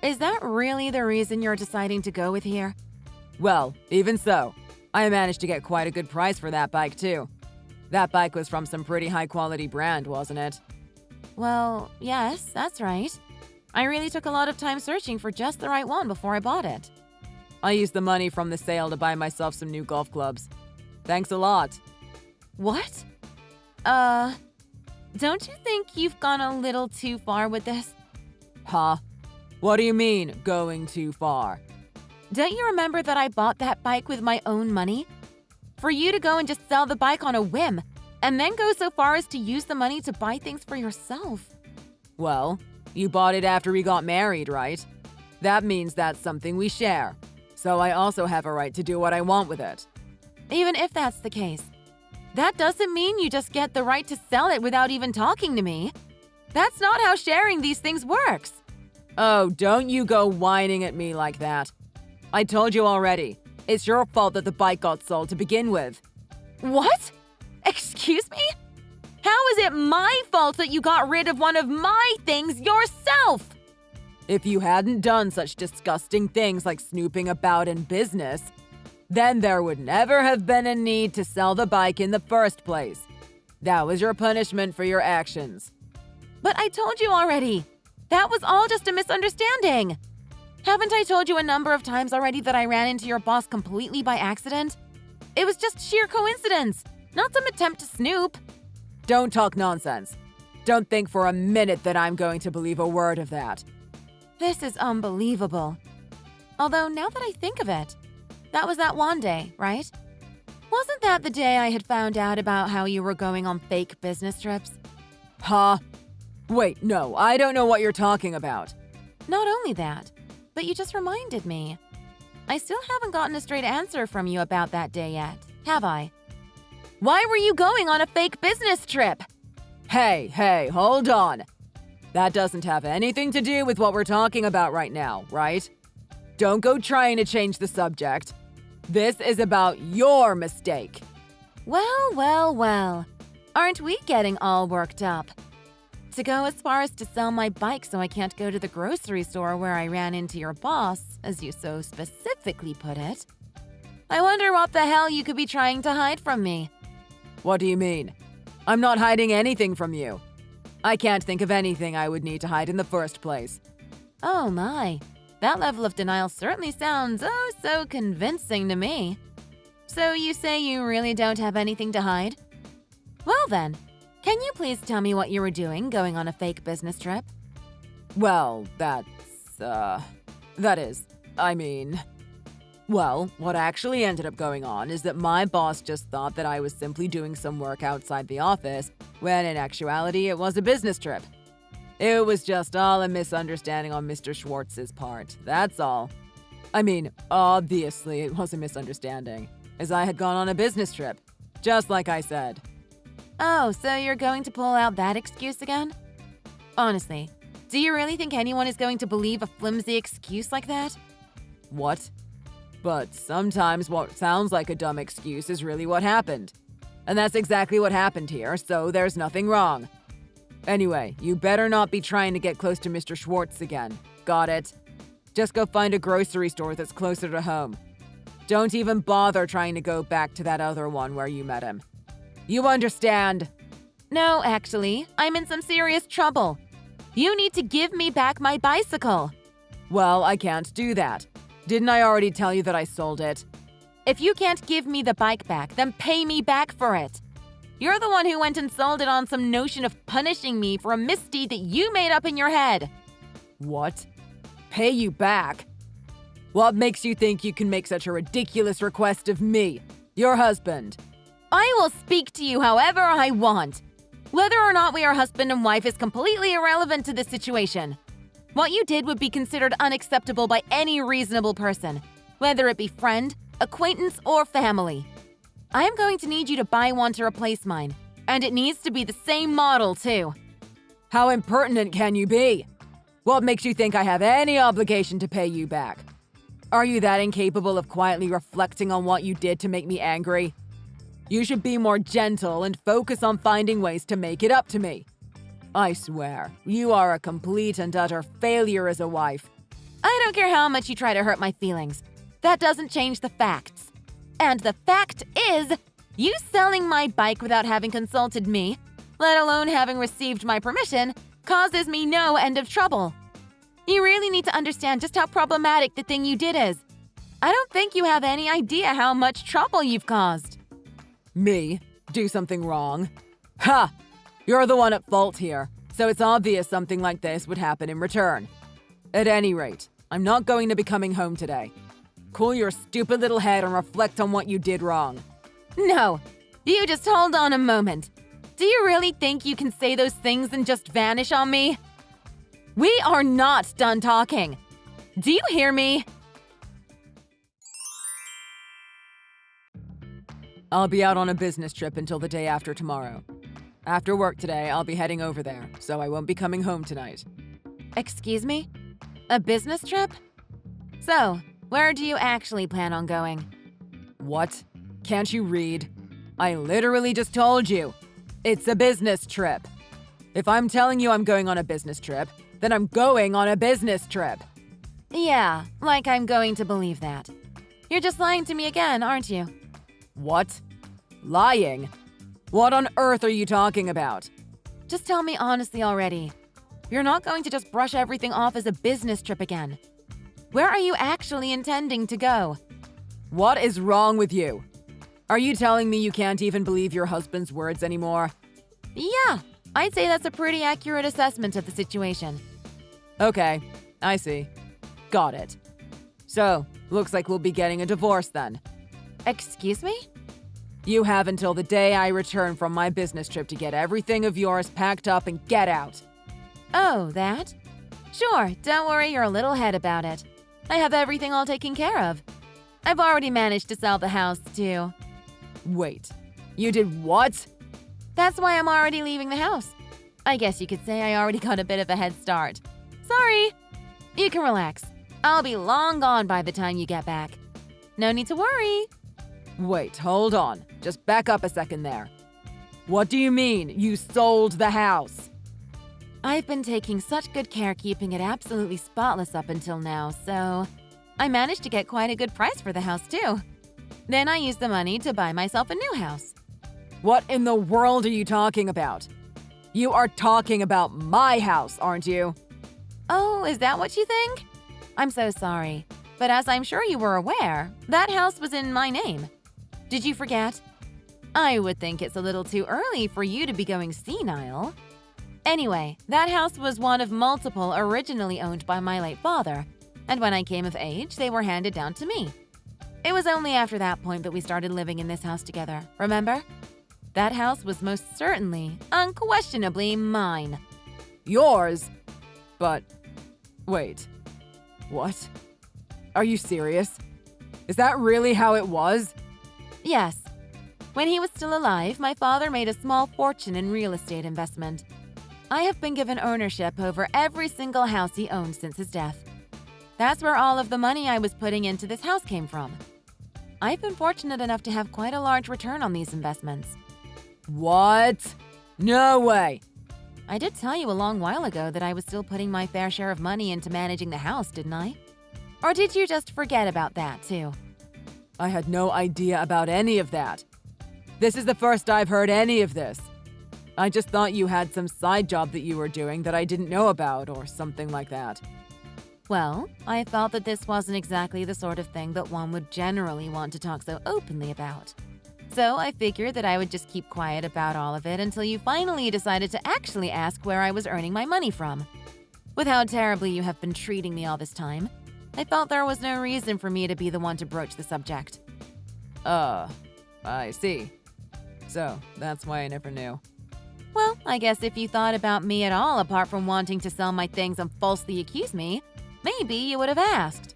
Is that really the reason you're deciding to go with here?
Well, even so, I managed to get quite a good price for that bike too. That bike was from some pretty high-quality brand, wasn't it?
Well, yes, that's right. I really took a lot of time searching for just the right one before I bought it.
I used the money from the sale to buy myself some new golf clubs. Thanks a lot.
What? Don't you think you've gone a little too far with this?
Huh? What do you mean, going too far?
Don't you remember that I bought that bike with my own money? For you to go and just sell the bike on a whim, and then go so far as to use the money to buy things for yourself.
Well, You bought it after we got married, right? That means that's something we share. So I also have a right to do what I want with it.
Even if that's the case, that doesn't mean you just get the right to sell it without even talking to me. That's not how sharing these things works.
Oh, don't you go whining at me like that. I told you already. It's your fault that the bike got sold to begin with.
What? Excuse me? How is it my fault that you got rid of one of my things yourself?
If you hadn't done such disgusting things like snooping about in business, then there would never have been a need to sell the bike in the first place. That was your punishment for your actions.
But I told you already. That was all just a misunderstanding. Haven't I told you a number of times already that I ran into your boss completely by accident? It was just sheer coincidence, not some attempt to snoop.
Don't talk nonsense. Don't think for a minute that I'm going to believe a word of that.
This is unbelievable. Although, now that I think of it, that was that one day, right? Wasn't that the day I had found out about how you were going on fake business trips?
Huh? Wait, no, I don't know what you're talking about.
Not only that, but you just reminded me. I still haven't gotten a straight answer from you about that day yet, have I? Why were you going on a fake business trip?
Hey, hold on. That doesn't have anything to do with what we're talking about right now, right? Don't go trying to change the subject. This is about your mistake.
Well. Aren't we getting all worked up? To go as far as to sell my bike so I can't go to the grocery store where I ran into your boss, as you so specifically put it. I wonder what the hell you could be trying to hide from me.
What do you mean? I'm not hiding anything from you. I can't think of anything I would need to hide in the first place.
Oh my, that level of denial certainly sounds oh so convincing to me. So you say you really don't have anything to hide? Well then, can you please tell me what you were doing going on a fake business trip?
Well, Well, what actually ended up going on is that my boss just thought that I was simply doing some work outside the office, when in actuality it was a business trip. It was just all a misunderstanding on Mr. Schwartz's part, that's all. I mean, obviously it was a misunderstanding, as I had gone on a business trip, just like I said.
Oh, so you're going to pull out that excuse again? Honestly, do you really think anyone is going to believe a flimsy excuse like that?
What? But sometimes what sounds like a dumb excuse is really what happened. And that's exactly what happened here, so there's nothing wrong. Anyway, you better not be trying to get close to Mr. Schwartz again. Got it? Just go find a grocery store that's closer to home. Don't even bother trying to go back to that other one where you met him. You understand?
No, actually, I'm in some serious trouble. You need to give me back my bicycle.
Well, I can't do that. Didn't I already tell you that I sold it?
If you can't give me the bike back, then pay me back for it. You're the one who went and sold it on some notion of punishing me for a misdeed that you made up in your head.
What? Pay you back? What makes you think you can make such a ridiculous request of me, your husband?
I will speak to you however I want. Whether or not we are husband and wife is completely irrelevant to this situation. What you did would be considered unacceptable by any reasonable person, whether it be friend, acquaintance, or family. I am going to need you to buy one to replace mine, and it needs to be the same model, too.
How impertinent can you be? What makes you think I have any obligation to pay you back? Are you that incapable of quietly reflecting on what you did to make me angry? You should be more gentle and focus on finding ways to make it up to me. I swear, you are a complete and utter failure as a wife.
I don't care how much you try to hurt my feelings. That doesn't change the facts. And the fact is, you selling my bike without having consulted me, let alone having received my permission, causes me no end of trouble. You really need to understand just how problematic the thing you did is. I don't think you have any idea how much trouble you've caused.
Me? Do something wrong? Ha! You're the one at fault here, so it's obvious something like this would happen in return. At any rate, I'm not going to be coming home today. Cool your stupid little head and reflect on what you did wrong.
No, you just hold on a moment. Do you really think you can say those things and just vanish on me?
We are not done talking. Do you hear me?
I'll be out on a business trip until the day after tomorrow. After work today, I'll be heading over there, so I won't be coming home tonight.
Excuse me? A business trip? So, where do you actually plan on going?
What? Can't you read? I literally just told you. It's a business trip. If I'm telling you I'm going on a business trip, then I'm going on a business trip.
Yeah, like I'm going to believe that. You're just lying to me again, aren't you?
What? Lying? What on earth are you talking about?
Just tell me honestly already. You're not going to just brush everything off as a business trip again. Where are you actually intending to go?
What is wrong with you? Are you telling me you can't even believe your husband's words anymore?
Yeah, I'd say that's a pretty accurate assessment of the situation.
Okay, I see. Got it. So, looks like we'll be getting a divorce then.
Excuse me?
You have until the day I return from my business trip to get everything of yours packed up and get out.
Oh, that? Sure, don't worry your little head about it. I have everything all taken care of. I've already managed to sell the house, too.
Wait, you did what?
That's why I'm already leaving the house. I guess you could say I already got a bit of a head start. Sorry. You can relax. I'll be long gone by the time you get back. No need to worry.
Wait, hold on. Just back up a second there. What do you mean, you sold the house?
I've been taking such good care keeping it absolutely spotless up until now, so I managed to get quite a good price for the house, too. Then I used the money to buy myself a new house.
What in the world are you talking about? You are talking about my house, aren't you?
Oh, is that what you think? I'm so sorry, but as I'm sure you were aware, that house was in my name. Did you forget? I would think it's a little too early for you to be going senile. Anyway, that house was one of multiple originally owned by my late father, and when I came of age, they were handed down to me. It was only after that point that we started living in this house together, remember? That house was most certainly, unquestionably mine.
Yours? But, wait. What? Are you serious? Is that really how it was?
Yes. When he was still alive, my father made a small fortune in real estate investment. I have been given ownership over every single house he owned since his death. That's where all of the money I was putting into this house came from. I've been fortunate enough to have quite a large return on these investments.
What? No way!
I did tell you a long while ago that I was still putting my fair share of money into managing the house, didn't I? Or did you just forget about that, too?
I had no idea about any of that. This is the first I've heard any of this. I just thought you had some side job that you were doing that I didn't know about or something like that.
Well, I felt that this wasn't exactly the sort of thing that one would generally want to talk so openly about. So I figured that I would just keep quiet about all of it until you finally decided to actually ask where I was earning my money from. With how terribly you have been treating me all this time, I felt there was no reason for me to be the one to broach the subject.
I see. So, that's why I never knew.
Well, I guess if you thought about me at all apart from wanting to sell my things and falsely accuse me, maybe you would have asked.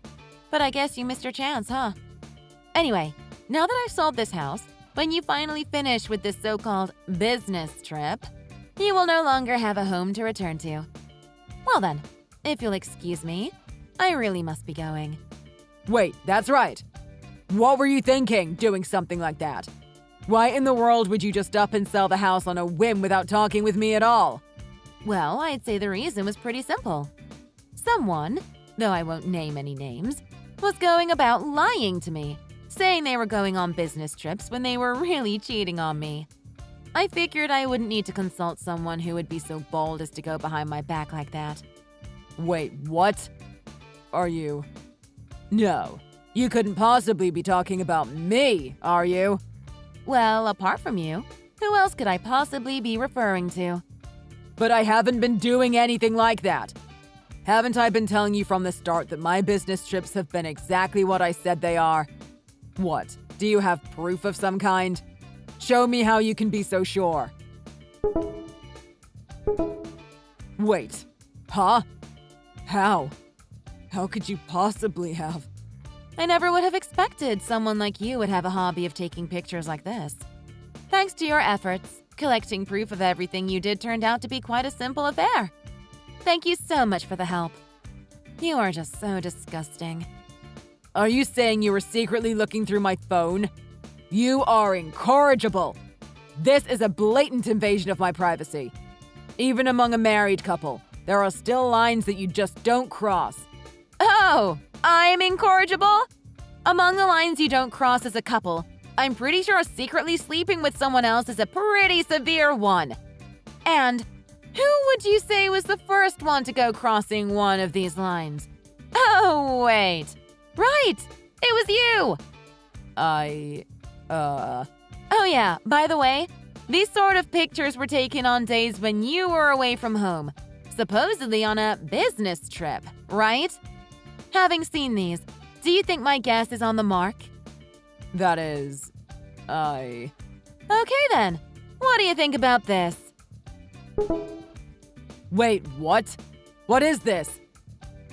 But I guess you missed your chance, huh? Anyway, now that I've sold this house, when you finally finish with this so-called business trip, you will no longer have a home to return to. Well then, if you'll excuse me, I really must be going.
Wait, that's right. What were you thinking, doing something like that? Why in the world would you just up and sell the house on a whim without talking with me at all?
Well, I'd say the reason was pretty simple. Someone, though I won't name any names, was going about lying to me, saying they were going on business trips when they were really cheating on me. I figured I wouldn't need to consult someone who would be so bold as to go behind my back like that.
Wait, what? Are you? No, you couldn't possibly be talking about me, are you?
Well, apart from you, who else could I possibly be referring to?
But I haven't been doing anything like that. Haven't I been telling you from the start that my business trips have been exactly what I said they are? What, do you have proof of some kind? Show me how you can be so sure. Wait, huh? How? How could you possibly have?
I never would have expected someone like you would have a hobby of taking pictures like this. Thanks to your efforts, collecting proof of everything you did turned out to be quite a simple affair. Thank you so much for the help. You are just so disgusting.
Are you saying you were secretly looking through my phone? You are incorrigible. This is a blatant invasion of my privacy. Even among a married couple, there are still lines that you just don't cross.
Oh, I'm incorrigible? Among the lines you don't cross as a couple, I'm pretty sure secretly sleeping with someone else is a pretty severe one. And who would you say was the first one to go crossing one of these lines? Oh, wait. Right! It was you! Oh yeah, by the way, these sort of pictures were taken on days when you were away from home, supposedly on a business trip, right? Having seen these, do you think my guess is on the mark?
That is,
Okay then, what do you think about this?
Wait, what? What is this?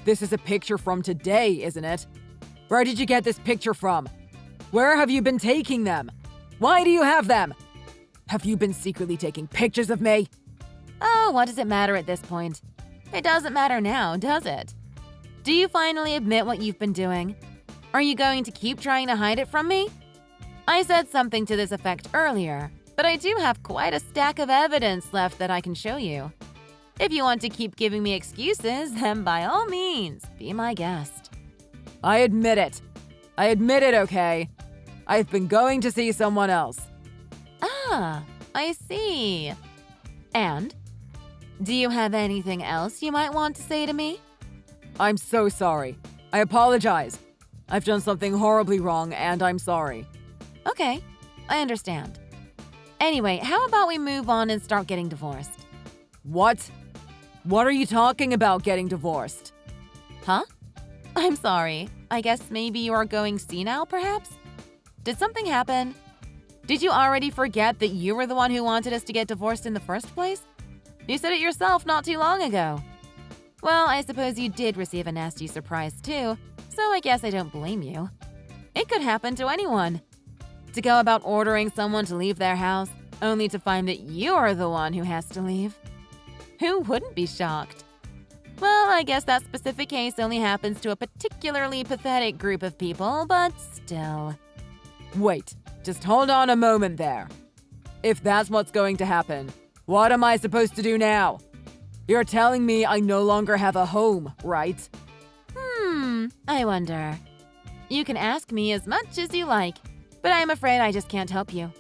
This is a picture from today, isn't it? Where did you get this picture from? Where have you been taking them? Why do you have them? Have you been secretly taking pictures of me?
Oh, what does it matter at this point? It doesn't matter now, does it? Do you finally admit what you've been doing? Are you going to keep trying to hide it from me? I said something to this effect earlier, but I do have quite a stack of evidence left that I can show you. If you want to keep giving me excuses, then by all means, be my guest.
I admit it. I admit it, okay? I've been going to see someone else.
Ah, I see. And? Do you have anything else you might want to say to me?
I'm so sorry. I apologize. I've done something horribly wrong, and I'm sorry.
Okay, I understand. Anyway, how about we move on and start getting divorced?
What? What are you talking about, getting divorced?
Huh? I'm sorry. I guess maybe you are going senile, perhaps? Did something happen? Did you already forget that you were the one who wanted us to get divorced in the first place? You said it yourself not too long ago. Well, I suppose you did receive a nasty surprise too, so I guess I don't blame you. It could happen to anyone. To go about ordering someone to leave their house, only to find that you're the one who has to leave. Who wouldn't be shocked? Well, I guess that specific case only happens to a particularly pathetic group of people, but still.
Wait, just hold on a moment there. If that's what's going to happen, what am I supposed to do now? You're telling me I no longer have a home, right?
I wonder. You can ask me as much as you like, but I'm afraid I just can't help you.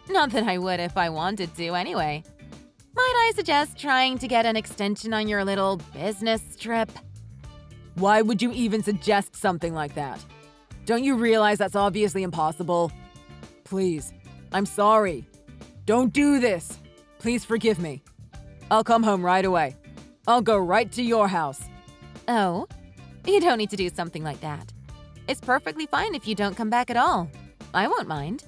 Not that I would if I wanted to anyway. Might I suggest trying to get an extension on your little business trip?
Why would you even suggest something like that? Don't you realize that's obviously impossible? Please, I'm sorry. Don't do this. Please forgive me. I'll come home right away. I'll go right to your house.
Oh, you don't need to do something like that. It's perfectly fine if you don't come back at all. I won't mind.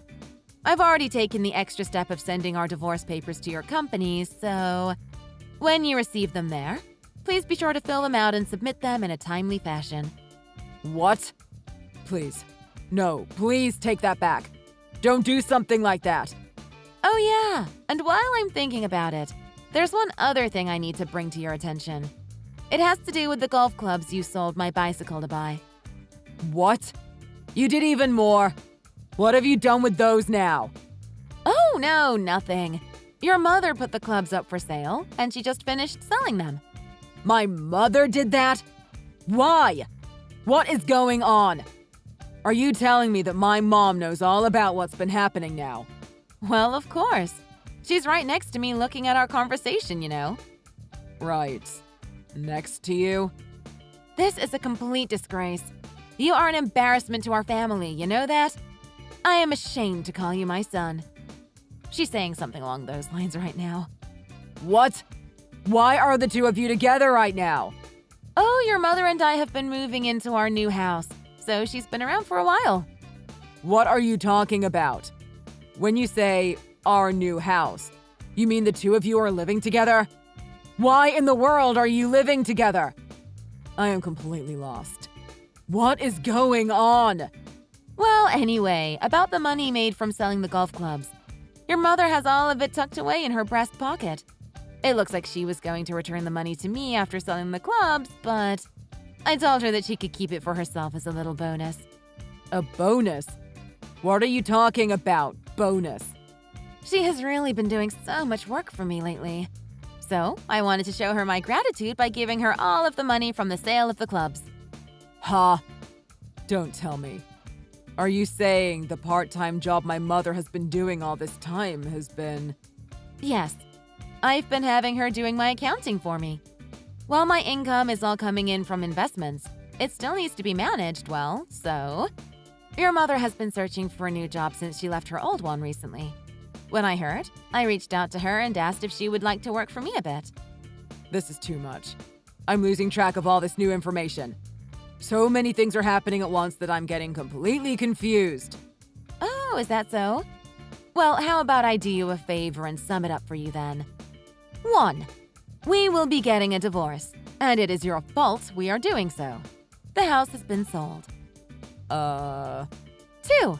I've already taken the extra step of sending our divorce papers to your company, so when you receive them there, please be sure to fill them out and submit them in a timely fashion.
What? Please. No, please take that back. Don't do something like that.
Oh yeah, and while I'm thinking about it, there's one other thing I need to bring to your attention. It has to do with the golf clubs you sold my bicycle to buy.
What? You did even more. What have you done with those now?
Oh no, nothing. Your mother put the clubs up for sale, and she just finished selling them.
My mother did that? Why? What is going on? Are you telling me that my mom knows all about what's been happening now?
Well, of course. She's right next to me looking at our conversation, you know.
Right. Next to you?
This is a complete disgrace. You are an embarrassment to our family, you know that? I am ashamed to call you my son. She's saying something along those lines right now.
What? Why are the two of you together right now?
Oh, your mother and I have been moving into our new house, so she's been around for a while.
What are you talking about? When you say, our new house, you mean the two of you are living together? Why in the world are you living together? I am completely lost. What is going on?
Well, anyway, about the money made from selling the golf clubs. Your mother has all of it tucked away in her breast pocket. It looks like she was going to return the money to me after selling the clubs, but I told her that she could keep it for herself as a little bonus.
A bonus? What are you talking about, bonus?
She has really been doing so much work for me lately. So, I wanted to show her my gratitude by giving her all of the money from the sale of the clubs.
Ha! Don't tell me. Are you saying the part-time job my mother has been doing all this time has been…
Yes. I've been having her doing my accounting for me. While my income is all coming in from investments, it still needs to be managed well, so… Your mother has been searching for a new job since she left her old one recently. When I heard, I reached out to her and asked if she would like to work for me a bit.
This is too much. I'm losing track of all this new information. So many things are happening at once that I'm getting completely confused.
Oh, is that so? Well, how about I do you a favor and sum it up for you then? 1. We will be getting a divorce, and it is your fault we are doing so. The house has been sold. 2.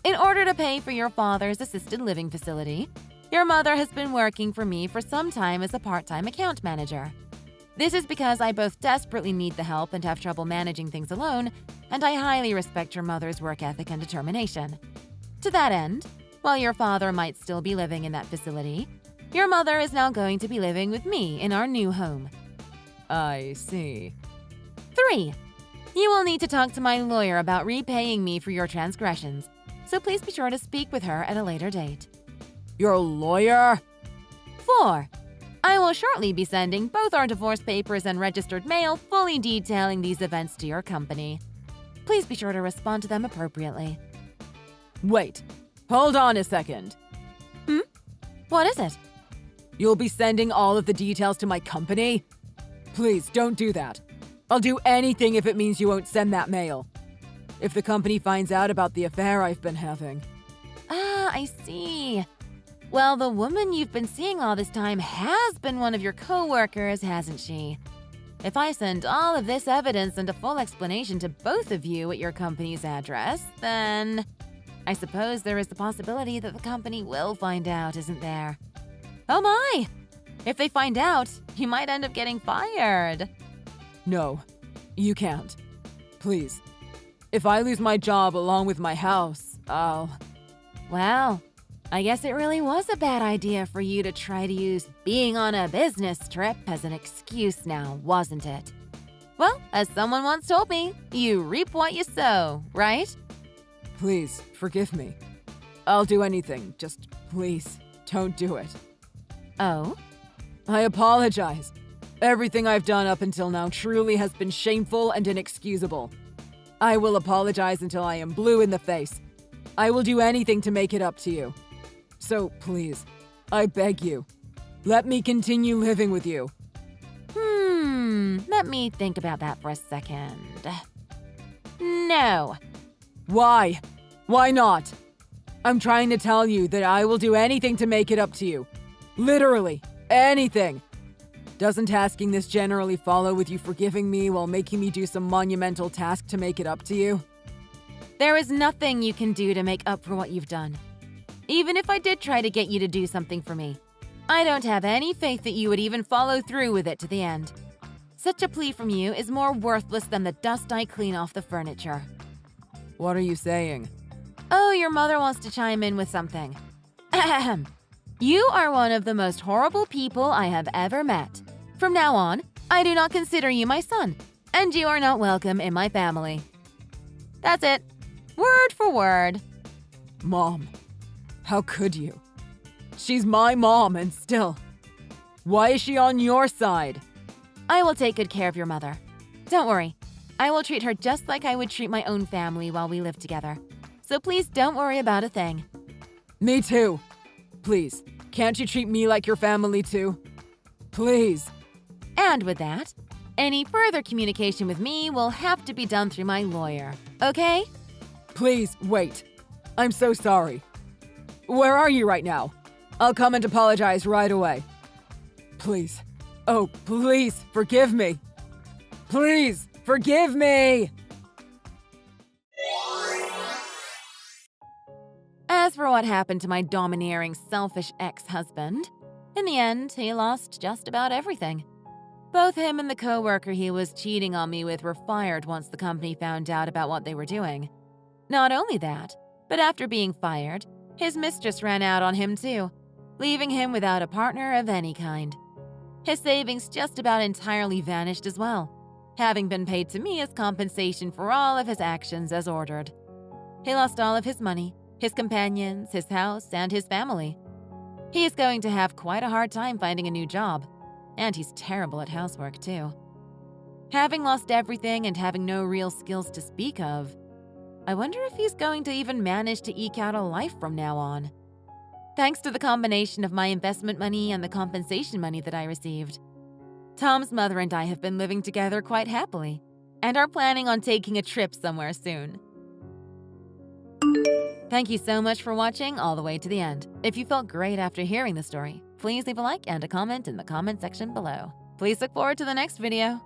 In order to pay for your father's assisted living facility, your mother has been working for me for some time as a part-time account manager. This is because I both desperately need the help and have trouble managing things alone, and I highly respect your mother's work ethic and determination. To that end, while your father might still be living in that facility, your mother is now going to be living with me in our new home.
I see.
3. You will need to talk to my lawyer about repaying me for your transgressions, so please be sure to speak with her at a later date.
Your lawyer?
4. I will shortly be sending both our divorce papers and registered mail fully detailing these events to your company. Please be sure to respond to them appropriately.
Wait, hold on a second.
What is it?
You'll be sending all of the details to my company? Please, don't do that. I'll do anything if it means you won't send that mail. If the company finds out about the affair I've been having.
Ah, I see. Well, the woman you've been seeing all this time has been one of your co-workers, hasn't she? If I send all of this evidence and a full explanation to both of you at your company's address, then I suppose there is the possibility that the company will find out, isn't there? Oh my! If they find out, you might end up getting fired.
No, you can't. Please. If I lose my job along with my house, I'll…
Well, I guess it really was a bad idea for you to try to use being on a business trip as an excuse now, wasn't it? Well, as someone once told me, you reap what you sow, right?
Please, forgive me. I'll do anything, just please, don't do it.
Oh?
I apologize. Everything I've done up until now truly has been shameful and inexcusable. I will apologize until I am blue in the face. I will do anything to make it up to you. So please, I beg you, let me continue living with you.
Let me think about that for a second. No.
Why? Why not? I'm trying to tell you that I will do anything to make it up to you. Literally, anything. Doesn't asking this generally follow with you forgiving me while making me do some monumental task to make it up to you?
There is nothing you can do to make up for what you've done. Even if I did try to get you to do something for me, I don't have any faith that you would even follow through with it to the end. Such a plea from you is more worthless than the dust I clean off the furniture.
What are you saying?
Oh, your mother wants to chime in with something. Ahem. You are one of the most horrible people I have ever met. From now on, I do not consider you my son, and you are not welcome in my family. That's it. Word for word.
Mom, how could you? She's my mom and still. Why is she on your side?
I will take good care of your mother. Don't worry. I will treat her just like I would treat my own family while we live together. So please don't worry about a thing.
Me too. Please, can't you treat me like your family too? Please.
And with that, any further communication with me will have to be done through my lawyer, okay?
Please, wait. I'm so sorry. Where are you right now? I'll come and apologize right away. Please. Oh, please, forgive me. Please, forgive me!
As for what happened to my domineering, selfish ex-husband, in the end, he lost just about everything. Both him and the coworker he was cheating on me with were fired once the company found out about what they were doing. Not only that, but after being fired, his mistress ran out on him too, leaving him without a partner of any kind. His savings just about entirely vanished as well, having been paid to me as compensation for all of his actions as ordered. He lost all of his money, his companions, his house, and his family. He is going to have quite a hard time finding a new job, and he's terrible at housework too. Having lost everything and having no real skills to speak of, I wonder if he's going to even manage to eke out a life from now on. Thanks to the combination of my investment money and the compensation money that I received, Tom's mother and I have been living together quite happily and are planning on taking a trip somewhere soon. Thank you so much for watching all the way to the end. If you felt great after hearing the story, please leave a like and a comment in the comment section below. Please look forward to the next video.